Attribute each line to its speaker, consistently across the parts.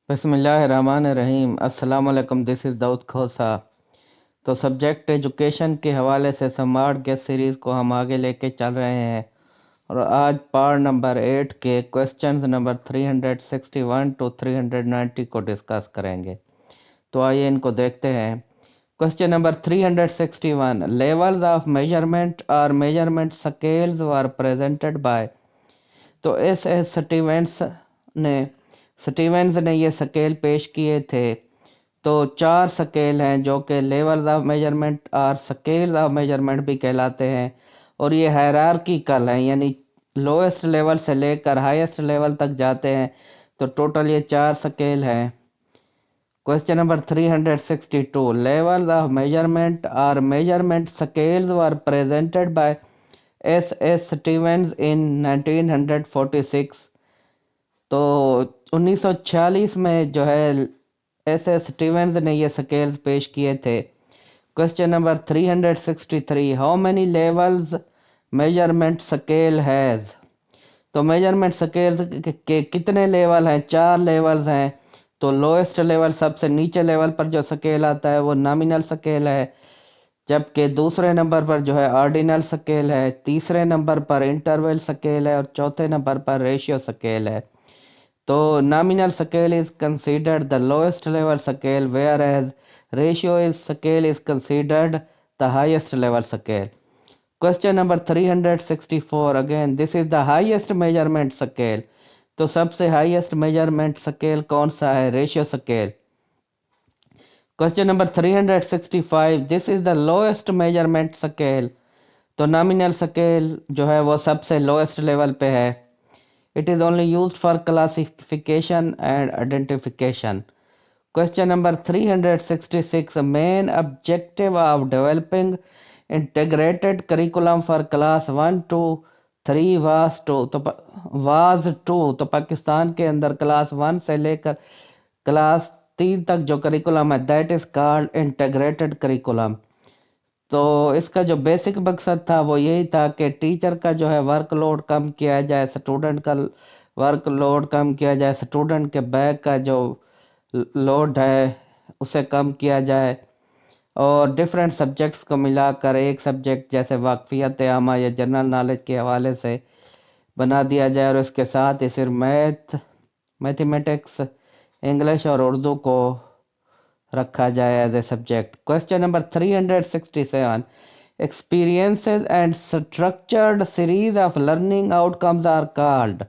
Speaker 1: بسم اللہ الرحمن الرحیم۔ السلام علیکم، دس از داؤد کھوسا۔ تو سبجیکٹ ایجوکیشن کے حوالے سے سمارٹ گیس سیریز کو ہم آگے لے کے چل رہے ہیں، اور آج پارٹ نمبر 8 کے کوسچنز نمبر 361 ٹو 390 کو ڈسکس کریں گے۔ تو آئیے ان کو دیکھتے ہیں۔ Question number 361، levels of measurement اور measurement scales were presented by. تو ایس ایس سٹیونز نے یہ سکیل پیش کیے تھے۔ تو 4 سکیل ہیں جو کہ لیولز آف میجرمنٹ اور سکیل آف میجرمنٹ بھی کہلاتے ہیں، اور یہ ہائرارکیکل ہیں، یعنی لوئسٹ لیول سے لے کر ہائیسٹ لیول تک جاتے ہیں۔ تو ٹوٹل یہ 4 سکیل ہیں۔ Question number 362، levels of measurement اور measurement scales were presented by S S Stevens in 1946۔ تو 1946 میں جو ہے ایس ایس سٹیونز نے یہ سکیلز پیش کیے تھے۔ Question number 363، how many levels measurement scale has. تو میجرمنٹ سکیلز کے کتنے لیول ہیں؟ 4 لیولز ہیں۔ تو لوئسٹ لیول، سب سے نیچے لیول پر جو سکیل آتا ہے وہ نامینل سکیل ہے، جبکہ دوسرے نمبر پر جو ہے آرڈینل سکیل ہے، تیسرے نمبر پر انٹرول سکیل ہے، اور چوتھے نمبر پر ریشیو سکیل ہے۔ تو nominal scale is considered the lowest level scale, whereas ratio scale is considered the highest level scale. Question number 364, again this is the highest measurement scale. تو سب سے highest measurement scale کون سا ہے؟ Ratio scale. Question number 365, this is the lowest measurement scale. تو nominal scale جو ہے وہ سب سے lowest level پہ ہے۔ It is only used for classification and identification. Question number 366, main objective of developing integrated curriculum for class 1 to 3 was to تو پاکستان کے اندر class 1 سے لے کر کلاس 3 تک جو کریکولم ہے that is called integrated curriculum. تو اس کا جو بیسک مقصد تھا وہ یہی تھا کہ ٹیچر کا جو ہے ورک لوڈ کم کیا جائے، اسٹوڈنٹ کا ورک لوڈ کم کیا جائے، اسٹوڈنٹ کے بیک کا جو لوڈ ہے اسے کم کیا جائے، اور ڈیفرنٹ سبجیکٹس کو ملا کر ایک سبجیکٹ جیسے واقفیت عامہ یا جنرل نالج کے حوالے سے بنا دیا جائے، اور اس کے ساتھ ہی صرف میتھمیٹکس، انگلش اور اردو کو رکھا جائے as a subject. Question number 367، experiences and structured series of learning outcomes are called.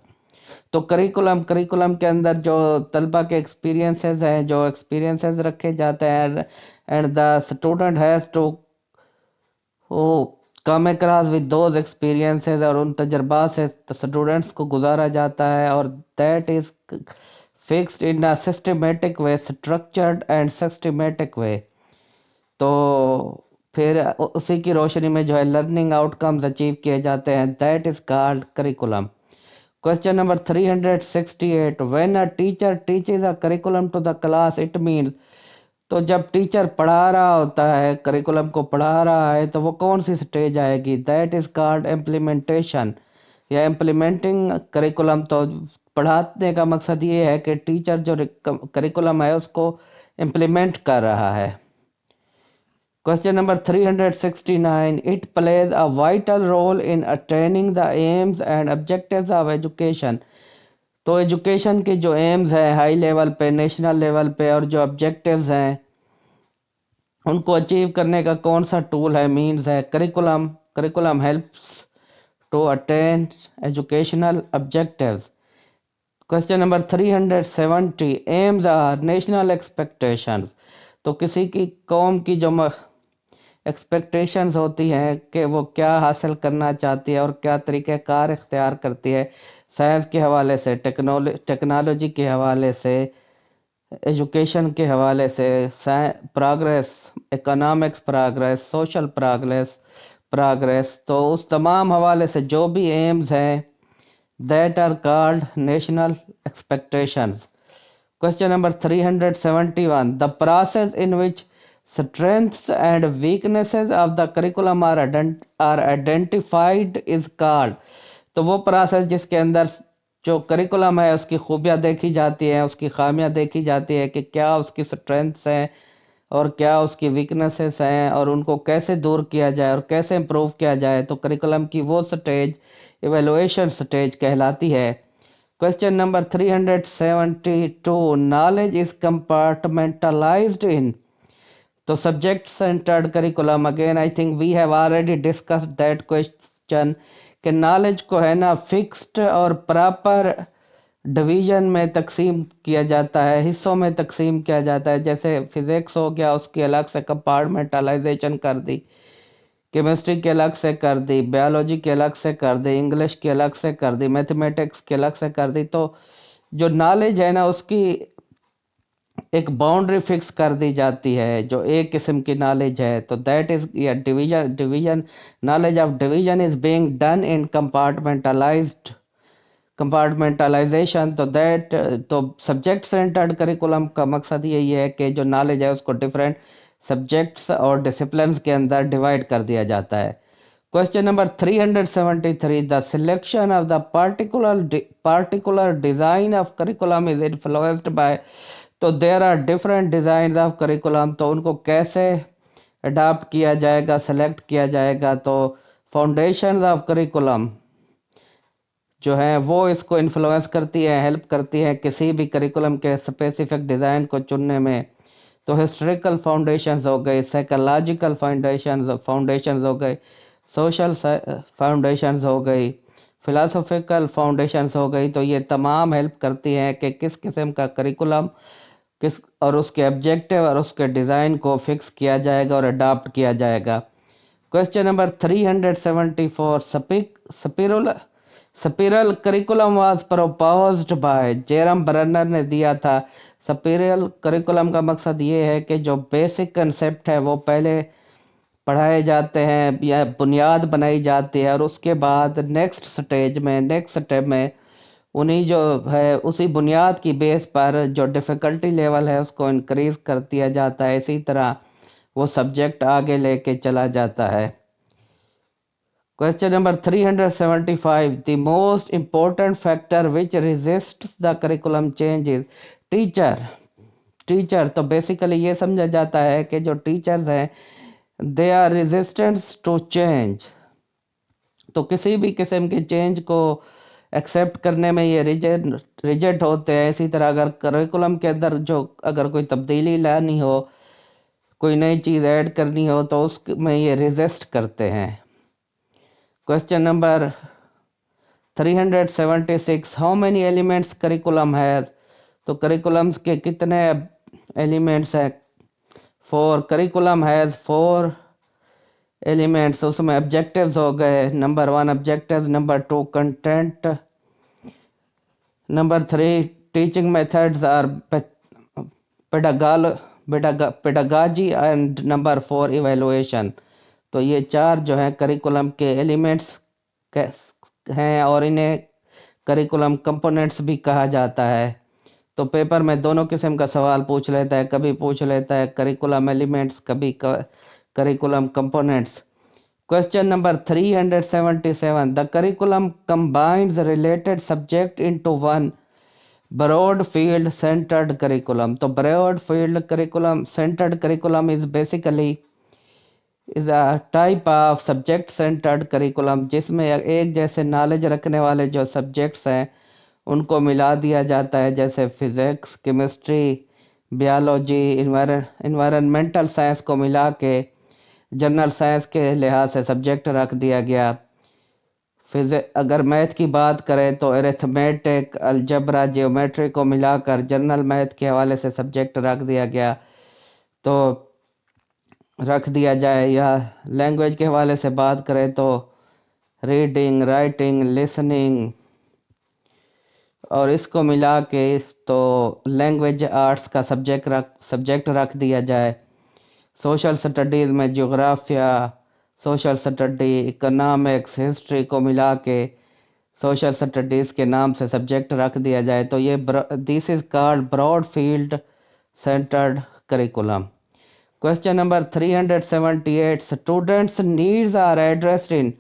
Speaker 1: تو کریکولم کے اندر جو طلبہ کے ایکسپیرینسز ہیں، جو ایکسپیرینسز رکھے جاتے ہیں، and the student has to come across with those experiences, اور ان تجربات سے اسٹوڈنٹس کو گزارا جاتا ہے، اور that is fixed in a systematic way, structured and systematic way. تو پھر اسی کی روشنی میں جو ہے لرننگ آؤٹ کمز اچیو کیے جاتے ہیں، that is called curriculum. Question number 368, when a teacher teaches a curriculum to the class, it means تو جب ٹیچر پڑھا رہا ہوتا ہے، کریکولم کو پڑھا رہا ہے، تو وہ کون سی سٹیج آئے گی؟ that is called implementation یا implementing curriculum. تو پڑھانے کا مقصد یہ ہے کہ ٹیچر جو کریکولم ہے اس کو امپلیمنٹ کر رہا ہے۔ Question number 369، it plays a vital role in attaining the aims and objectives of education. تو ایجوکیشن کے جو ایمز ہیں ہائی لیول پہ، نیشنل لیول پہ، اور جو آبجیکٹیوز ہیں ان کو اچیو کرنے کا کون سا ٹول ہے، مینز ہے curriculum helps to attain educational objectives. Question number 370، aims are national expectations. تو کسی کی قوم کی جو ایکسپیکٹیشنز ہوتی ہیں کہ وہ کیا حاصل کرنا چاہتی ہے اور کیا طریقہ کار اختیار کرتی ہے، سائنس کے حوالے سے، ٹیکنالوجی کے حوالے سے، ایجوکیشن کے حوالے سے، progress, economics progress, social progress, تو اس تمام حوالے سے جو بھی ایمز ہیں that are called national expectations. Question number 371, the process in which strengths and weaknesses of the curriculum are identified is called. تو وہ پروسیس جس کے اندر جو کریکولم ہے اس کی خوبیاں دیکھی جاتی ہیں، اس کی خامیاں دیکھی جاتی ہے کہ کیا اس کی اسٹرینتھس ہیں اور کیا اس کی ویکنسز ہیں اور ان کو کیسے دور کیا جائے اور کیسے امپروو کیا جائے. تو کریکولم کی وہ سٹیج ایویلویشن سٹیج کہلاتی ہے. Question number 372. Knowledge is compartmentalized in. تو subject centered curriculum. Again, I think we have already discussed that question. کہ knowledge کو ہے نا فکسڈ اور پراپر ڈویژن میں تقسیم کیا جاتا ہے، حصوں میں تقسیم کیا جاتا ہے. جیسے فزکس ہو گیا، اس کی الگ سے کمپارٹمنٹلائزیشن کر دی، کیمسٹری کی الگ سے کر دی، بیالوجی کی الگ سے کر دی، انگلش کی الگ سے کر دی، میتھمیٹکس کی الگ سے کر دی. تو جو نالج ہے نا اس کی ایک باؤنڈری فکس کر دی جاتی ہے جو ایک قسم کی نالج ہے. تو that is division knowledge of division is being done in compartmentalisation. تو سبجیکٹ سینٹرڈ کریکولم کا مقصد یہی ہے کہ جو نالج ہے اس کو ڈفرینٹ سبجیکٹس اور ڈسپلنس کے اندر ڈیوائڈ کر دیا جاتا ہے. Question number 373. The selection of the particular design of curriculum is influenced by. تو there are different designs of curriculum. تو ان کو کیسے اڈاپٹ کیا جائے گا، سلیکٹ کیا جائے گا. تو فاؤنڈیشنز آف کریکولم جو ہیں وہ اس کو انفلوئنس کرتی ہیں، ہیلپ کرتی ہیں کسی بھی کریکولم کے اسپیسیفک ڈیزائن کو چننے میں. تو ہسٹوریکل فاؤنڈیشنز ہو گئی، سائیکالوجیکل فاؤنڈیشنز ہو گئی، سوشل فاؤنڈیشنز ہو گئی، فلاسفیکل فاؤنڈیشنز ہو گئی. تو یہ تمام ہیلپ کرتی ہیں کہ کس قسم کا کریکولم اور اس کے آبجیکٹیو اور اس کے ڈیزائن کو فکس کیا جائے گا اور اڈاپٹ کیا جائے گا. Question number 374. Spiral curriculum was proposed by. Jerome Bruner نے دیا تھا. سپیرل کریکولم کا مقصد یہ ہے کہ جو بیسک کنسیپٹ ہے وہ پہلے پڑھائے جاتے ہیں یا بنیاد بنائی جاتی ہے، اور اس کے بعد نیکسٹ سٹیپ میں انہی جو ہے اسی بنیاد کی بیس پر جو ڈیفیکلٹی لیول ہے اس کو انکریز کر دیا جاتا ہے. اسی طرح وہ سبجیکٹ آگے لے کے چلا جاتا ہے. Question number 375. The most important factor which resists the curriculum change is teacher. تو بیسیکلی یہ سمجھا جاتا ہے کہ جو ٹیچرز ہیں they are resistant to change. تو کسی بھی قسم کے چینج کو ایکسیپٹ کرنے میں یہ ریجیکٹ ہوتے ہیں. اسی طرح اگر کریکولم کے اندر اگر کوئی تبدیلی لانی ہو، کوئی نئی چیز ایڈ کرنی ہو تو اس میں یہ ریزسٹ کرتے ہیں. Question number 376. How many elements curriculum has? تو کریکولمز کے کتنے ایلیمنٹس ہیں؟ 4. Curriculum has 4 elements. اس میں آبجیکٹیوز ہو گئے. Number 1 objectives, number 2 content, number 3 teaching methods اور پیڈاگاجی، اینڈ نمبر 4 ایویلویشن. تو یہ 4 جو ہیں کریکولم کے ایلیمنٹس ہیں اور انہیں کریکولم کمپوننٹس بھی کہا جاتا ہے. تو پیپر میں دونوں قسم کا سوال پوچھ لیتا ہے، کبھی پوچھ لیتا ہے کریکولم ایلیمنٹس، کبھی curriculum components. Question number 377. The curriculum combines related subject into one broad field centered curriculum. تو broad field curriculum centered curriculum is basically is a type of subject centered curriculum جس میں ایک جیسے knowledge رکھنے والے جو subjects ہیں ان کو ملا دیا جاتا ہے، جیسے فزکس، کیمسٹری، بیالوجی، انوائرنمنٹل سائنس کو ملا کے جنرل سائنس کے لحاظ سے سبجیکٹ رکھ دیا گیا. اگر میتھ کی بات کریں تو ارتھمیٹک، الجبرا، جیومیٹری کو ملا کر جنرل میتھ کے حوالے سے سبجیکٹ رکھ دیا گیا. تو رکھ دیا جائے، یا لینگویج کے حوالے سے بات کریں تو ریڈنگ، رائٹنگ، لسننگ، اور اس کو ملا کے تو لینگویج آرٹس کا سبجیکٹ رکھ دیا جائے. سوشل سٹڈیز میں جغرافیہ، سوشل سٹڈی، اکنامکس، ہسٹری کو ملا کے سوشل سٹڈیز کے نام سے سبجیکٹ رکھ دیا جائے. تو یہ this is called broad field centred curriculum. Question number 378. Students' needs are addressed in.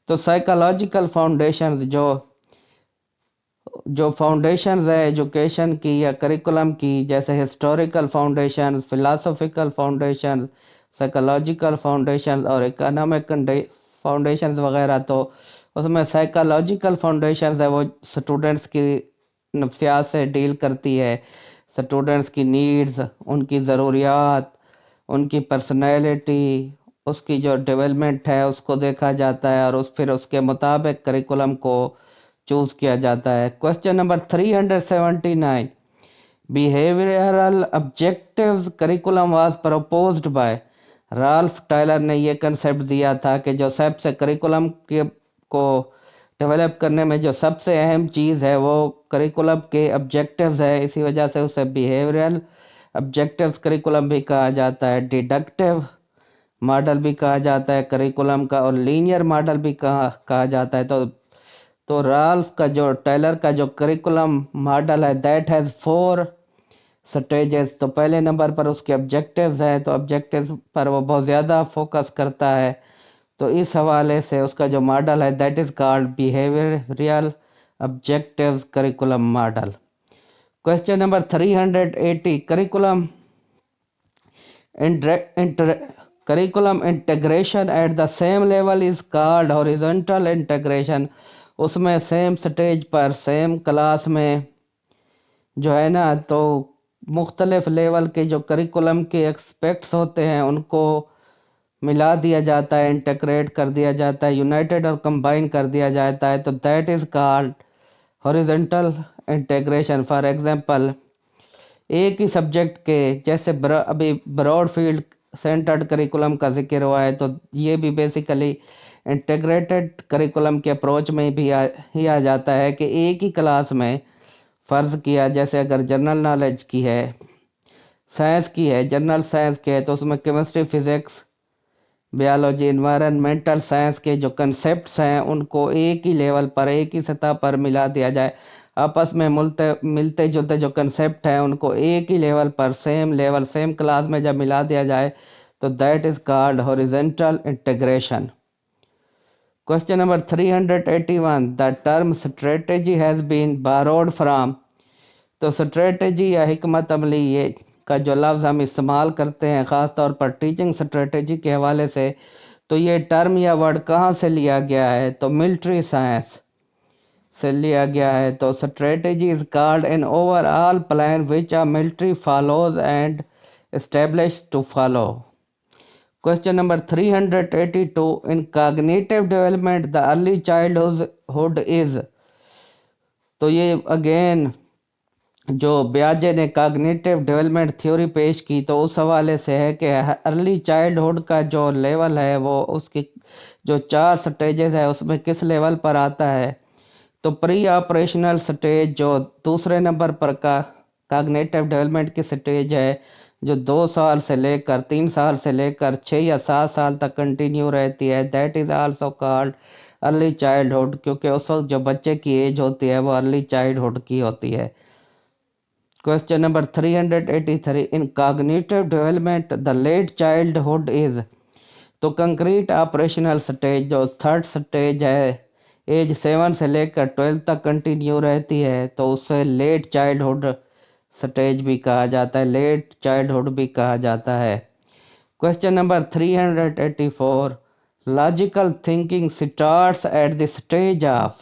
Speaker 1: تو سائیکالوجیکل فاؤنڈیشنز جو فاؤنڈیشنز ہے ایجوکیشن کی یا کریکولم کی، جیسے historical foundations, philosophical foundations, psychological foundations اور اکنامک فاؤنڈیشنز وغیرہ، تو اس میں سائیکولوجیکل فاؤنڈیشنز ہے وہ اسٹوڈنٹس کی نفسیات سے ڈیل کرتی ہے، اسٹوڈنٹس کی نیڈز، ان کی ضروریات، ان کی پرسنالٹی، اس کی جو ڈیولپمنٹ ہے اس کو دیکھا جاتا ہے، اور پھر اس کے مطابق کریکولم کو چوز کیا جاتا ہے۔ Question number 379، behavioural objectives curriculum was proposed by, Ralph teller نے یہ کنسیپٹ دیا تھا کہ جو سب سے کریکولم کو ڈیولپ کرنے میں جو سب سے اہم چیز ہے وہ کریکولم کے آبجیکٹیوز ہے، اسی وجہ سے اسے بیہیویئرل آبجیکٹیوز کریکولم بھی کہا جاتا ہے، ڈیڈکٹیو ماڈل بھی کہا جاتا ہے کریکولم کا، اور لینئر ماڈل بھی کہا جاتا ہے۔ تو رالف کا جو ٹیلر کا جو کریکولم ماڈل ہے دیٹ ہیز 4 سٹیجز، تو پہلے نمبر پر اس کے آبجیکٹیوز ہیں، تو آبجیکٹیوز پر وہ بہت زیادہ فوکس کرتا ہے، تو اس حوالے سے اس کا جو ماڈل ہے that is called behavioural objectives curriculum model. Question number 380، curriculum integration at the same level is called horizontal integration, اس میں سیم سٹیج پر سیم کلاس میں جو ہے نا تو مختلف لیول کے جو کریکولم کے ایکسپیکٹس ہوتے ہیں ان کو ملا دیا جاتا ہے، انٹیگریٹ کر دیا جاتا ہے، یونائٹڈ اور کمبائن کر دیا جاتا ہے، تو that is called horizontal integration. For example, ایک ہی سبجیکٹ کے جیسے ابھی براڈ فیلڈ سینٹرڈ کریکولم کا ذکر ہوا ہے، تو یہ بھی بیسیکلی انٹیگریٹڈ کریکولم کے اپروچ میں بھی ہی آ جاتا ہے کہ ایک ہی کلاس میں فرض کیا جیسے اگر جنرل نالج کی ہے، سائنس کی ہے، جنرل سائنس کی ہے، تو اس میں کیمسٹری، فزکس، بیالوجی، انوائرنمنٹل سائنس کے جو کنسیپٹس ہیں ان کو ایک ہی لیول پر، ایک ہی سطح پر ملا دیا جائے، آپس میں ملتے جلتے جو کنسیپٹ ہیں ان کو ایک ہی لیول پر، سیم کلاس میں جب ملا دیا جائے تو that is called horizontal integration. Question number 381، the term strategy has been باروڈ from, تو اسٹریٹجی یا حکمت عملی یہ کا جو لفظ ہم استعمال کرتے ہیں خاص طور پر ٹیچنگ اسٹریٹجی کے حوالے سے، تو یہ ٹرم یا ورڈ کہاں سے لیا گیا ہے؟ تو ملٹری سائنس سے لیا گیا ہے۔ تو strategy is called an overall plan which a military follows and establish to follow. Question number 382، in cognitive development the early childhood is, تو یہ اگین جو بیاجے نے کاگنیٹیو ڈیولپمنٹ تھیوری پیش کی تو اس حوالے سے ہے کہ ارلی چائلڈہڈ کا جو لیول ہے وہ اس کی جو 4 سٹیجز ہے اس میں کس لیول پر آتا ہے؟ تو پری آپریشنل سٹیج جو دوسرے نمبر پر کاگنیٹیو ڈیولپمنٹ کی سٹیج ہے، جو 2 سال سے لے کر 3 سال سے لے کر 6 یا 7 سال تک کنٹینیو رہتی ہے، that is also called early childhood, کیونکہ اس وقت جو بچے کی ایج ہوتی ہے وہ ارلی چائلڈہڈ کی ہوتی ہے۔ Question number 383، in cognitive development the late childhood is, تو کنکریٹ آپریشنل سٹیج جو 3rd سٹیج ہے، ایج 7 سے لے کر 12 تک کنٹینیو رہتی ہے، تو اسے لیٹ چائلڈہڈ سٹیج بھی کہا جاتا ہے، لیٹ چائلڈہڈ بھی کہا جاتا ہے۔ Question number 384، logical thinking starts at the stage of,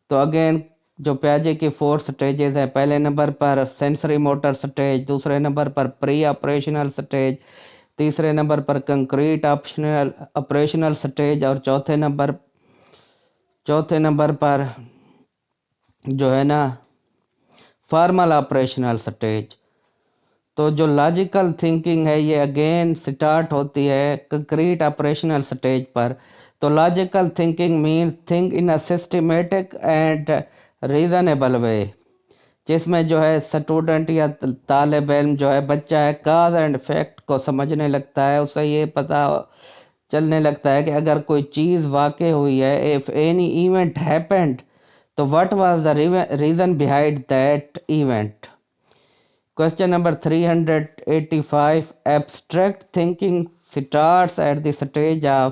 Speaker 1: تو اگین جو پیاجے کی 4 سٹیجز ہیں، پہلے نمبر پر سینسری موٹر سٹیج، دوسرے نمبر پر پری آپریشنل سٹیج، تیسرے نمبر پر کنکریٹ آپریشنل سٹیج، اور چوتھے نمبر پر جو ہے نا فارمل آپریشنل سٹیج۔ تو جو لاجیکل تھنکنگ ہے یہ اگین سٹارٹ ہوتی ہے کنکریٹ آپریشنل سٹیج پر۔ تو logical thinking means think in a systematic and reasonable way, جس میں جو ہے اسٹوڈنٹ یا طالب علم جو ہے بچہ ہے کاز اینڈ افیکٹ کو سمجھنے لگتا ہے، اسے یہ پتہ چلنے لگتا ہے کہ اگر کوئی چیز واقع ہوئی ہے، if any event happened تو what was the reason behind that event۔ Question number 385، abstract thinking starts at the stage of,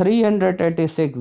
Speaker 1: 386,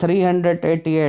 Speaker 1: 388,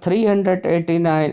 Speaker 1: 389,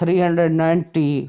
Speaker 1: 390,